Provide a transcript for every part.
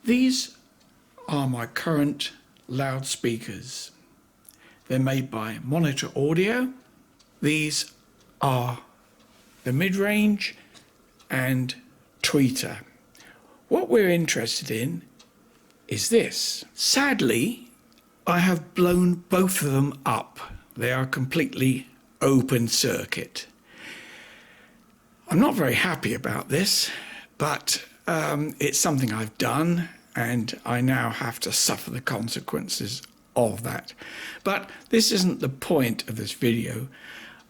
These are my current loudspeakers. They're made by Monitor Audio. These are the mid-range and tweeter. What we're interested in is this. Sadly, I have blown both of them up. They are completely open circuit. I'm not very happy about this, but it's something I've done, and I now have to suffer the consequences of that. But this isn't the point of this video.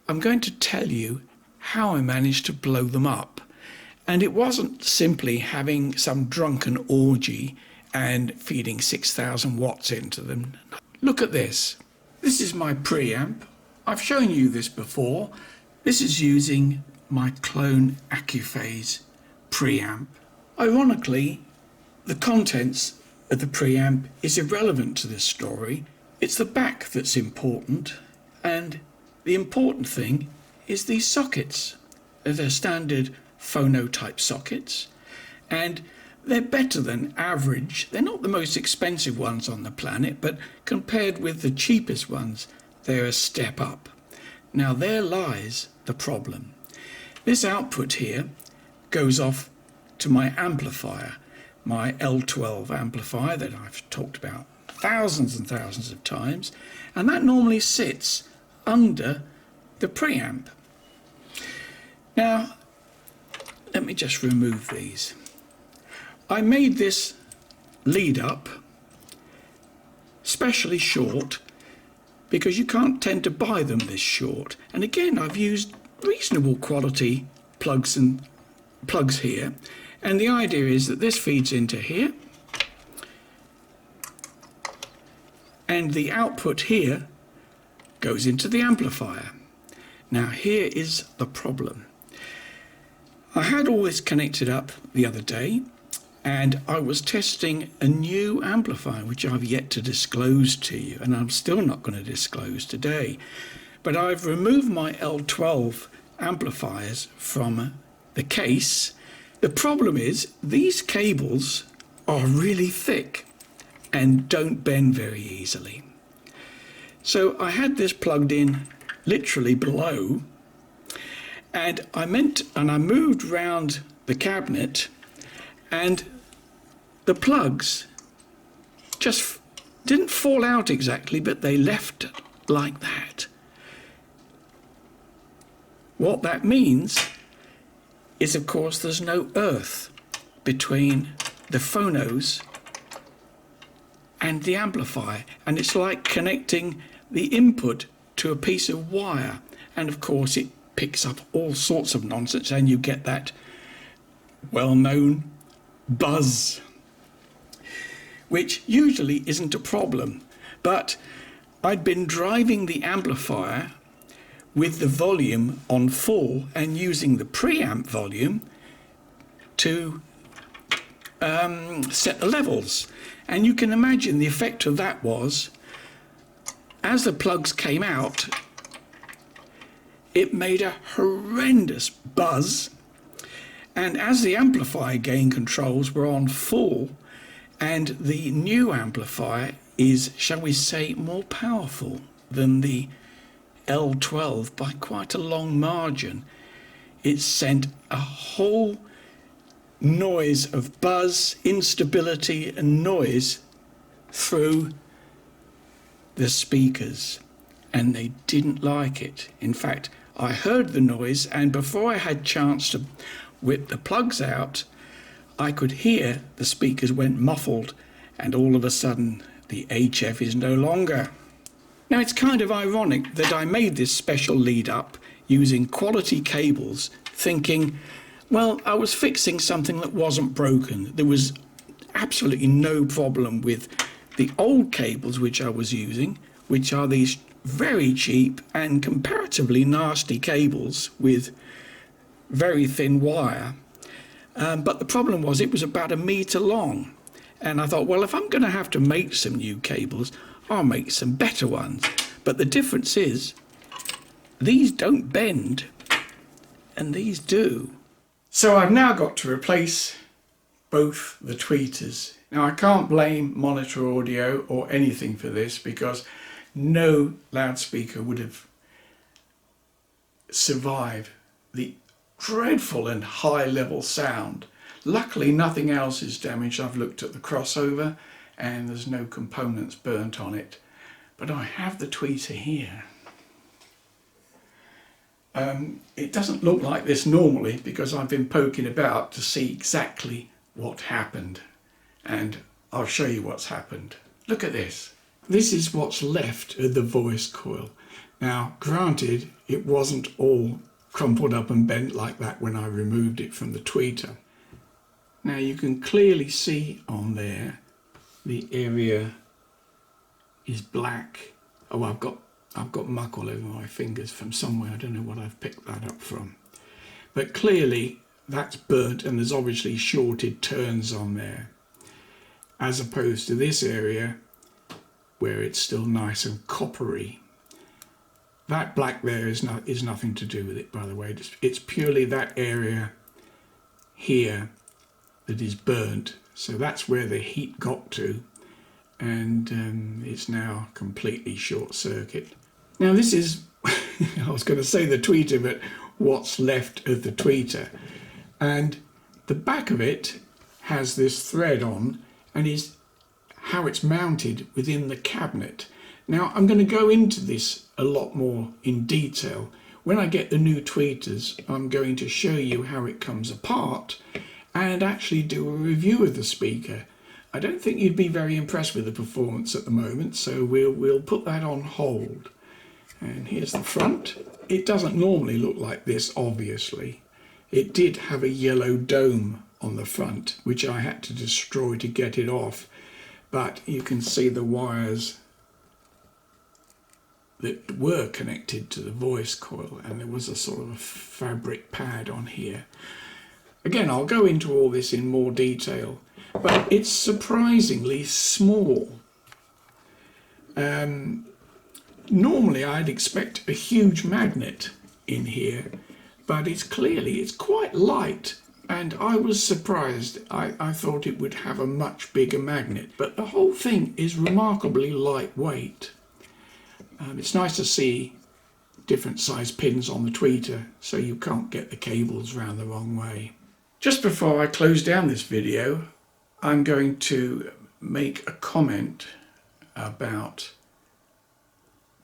I'm going to tell you how I managed to blow them up. And it wasn't simply having some drunken orgy and feeding 6,000 watts into them. Look at this. This is my preamp. I've shown you this before. This is using my Clone Accuphase preamp. Ironically, the contents of the preamp is irrelevant to this story. It's the back that's important, and the important thing is these sockets. They're standard phono type sockets, and they're better than average. They're not the most expensive ones on the planet, but compared with the cheapest ones, they're a step up. Now there lies the problem. This output here goes off to my amplifier, my L12 amplifier that I've talked about thousands and thousands of times, and that normally sits under the preamp. Now, let me just remove these. I made this lead up specially short because you can't tend to buy them this short. And again, I've used reasonable quality plugs here. And the idea is that this feeds into here, and the output here goes into the amplifier. Now here is the problem. I had all this connected up the other day, and I was testing a new amplifier which I've yet to disclose to you, and I'm still not going to disclose today. But I've removed my L12 amplifiers from the case. The problem is these cables are really thick and don't bend very easily. So I had this plugged in literally below, and I moved round the cabinet, and the plugs just didn't fall out exactly, but they left like that. What that means is, of course, there's no earth between the phonos and the amplifier, and it's like connecting the input to a piece of wire, and of course it picks up all sorts of nonsense, and you get that well-known buzz, which usually isn't a problem. But I'd been driving the amplifier with the volume on full and using the preamp volume to set the levels. And you can imagine the effect of that was, as the plugs came out, it made a horrendous buzz. And as the amplifier gain controls were on full, and the new amplifier is, shall we say, more powerful than the L12 by quite a long margin, it sent a whole noise of buzz, instability and noise through the speakers, and they didn't like it. In fact, I heard the noise, and before I had chance to whip the plugs out, I could hear the speakers went muffled, and all of a sudden the HF is no longer. Now it's kind of ironic that I made this special lead up using quality cables, thinking, well, I was fixing something that wasn't broken. There was absolutely no problem with the old cables which I was using, which are these very cheap and comparatively nasty cables with very thin wire. But the problem was it was about 1 meter long. And I thought, well, if I'm going to have to make some new cables, I'll make some better ones. But the difference is these don't bend and these do. So I've now got to replace both the tweeters. Now, I can't blame Monitor Audio or anything for this, because no loudspeaker would have survived the dreadful and high level sound. Luckily, nothing else is damaged. I've looked at the crossover and there's no components burnt on it. But I have the tweeter here. It doesn't look like this normally, because I've been poking about to see exactly what happened. And I'll show you what's happened. Look at this. This is what's left of the voice coil. Now, granted, it wasn't all crumpled up and bent like that when I removed it from the tweeter. Now you can clearly see on there the area is black. Oh, I've got muck all over my fingers from somewhere. I don't know what I've picked that up from. But clearly that's burnt, and there's obviously shorted turns on there, as opposed to this area where it's still nice and coppery. That black there is nothing to do with it, by the way. It's purely that area here that is burnt. So that's where the heat got to, and it's now completely short circuit. Now this is, I was going to say the tweeter, but what's left of the tweeter. And the back of it has this thread on, and is how it's mounted within the cabinet. Now I'm going to go into this a lot more in detail. When I get the new tweeters, I'm going to show you how it comes apart and actually do a review of the speaker. I don't think you'd be very impressed with the performance at the moment, so we'll put that on hold. And here's the front. It doesn't normally look like this, obviously. It did have a yellow dome on the front, which I had to destroy to get it off. But you can see the wires that were connected to the voice coil, and there was a sort of a fabric pad on here. Again, I'll go into all this in more detail, but it's surprisingly small. Normally I'd expect a huge magnet in here, but it's quite light, and I was surprised. I thought it would have a much bigger magnet, but the whole thing is remarkably lightweight. It's nice to see different size pins on the tweeter, so you can't get the cables round the wrong way. Just before I close down this video, I'm going to make a comment about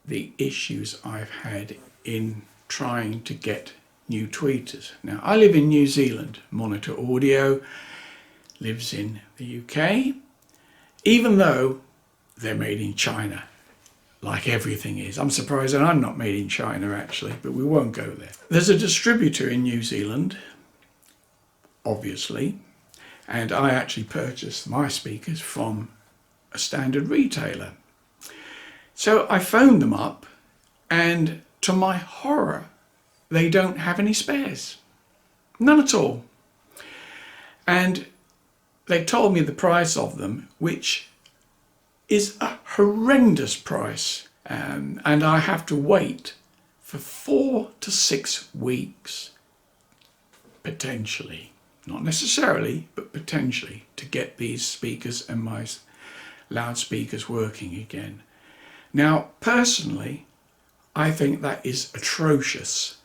the issues I've had in trying to get new tweeters. Now, I live in New Zealand. Monitor Audio lives in the UK, even though they're made in China, like everything is. I'm surprised that I'm not made in China, actually, but we won't go there. There's a distributor in New Zealand, obviously, and I actually purchased my speakers from a standard retailer. So I phoned them up, and to my horror, they don't have any spares. None at all. And they told me the price of them, which is a horrendous price. And I have to wait for 4 to 6 weeks, potentially. Not necessarily, but potentially, to get these speakers and my loudspeakers working again. Now, personally, I think that is atrocious,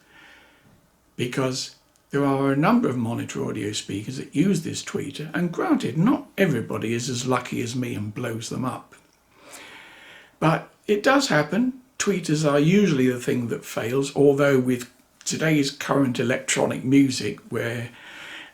because there are a number of Monitor Audio speakers that use this tweeter, and granted, not everybody is as lucky as me and blows them up. But it does happen. Tweeters are usually the thing that fails, although with today's current electronic music, where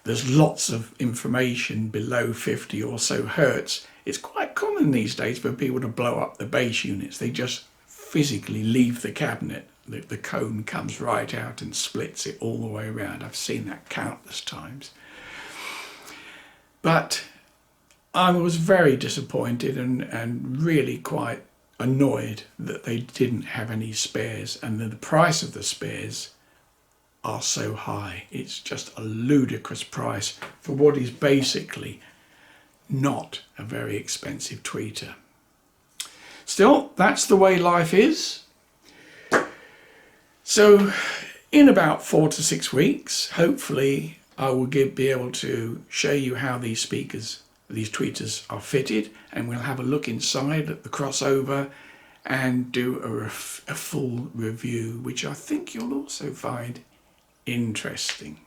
there's lots of information below 50 or so hertz, it's quite common these days for people to blow up the bass units. They just physically leave the cabinet. The cone comes right out and splits it all the way around. I've seen that countless times. But I was very disappointed and really quite annoyed that they didn't have any spares, and that the price of the spares are so high. It's just a ludicrous price for what is basically not a very expensive tweeter. Still, that's the way life is. So in about 4 to 6 weeks, hopefully I will be able to show you how these speakers, these tweeters are fitted, and we'll have a look inside at the crossover and do a full review, which I think you'll also find interesting.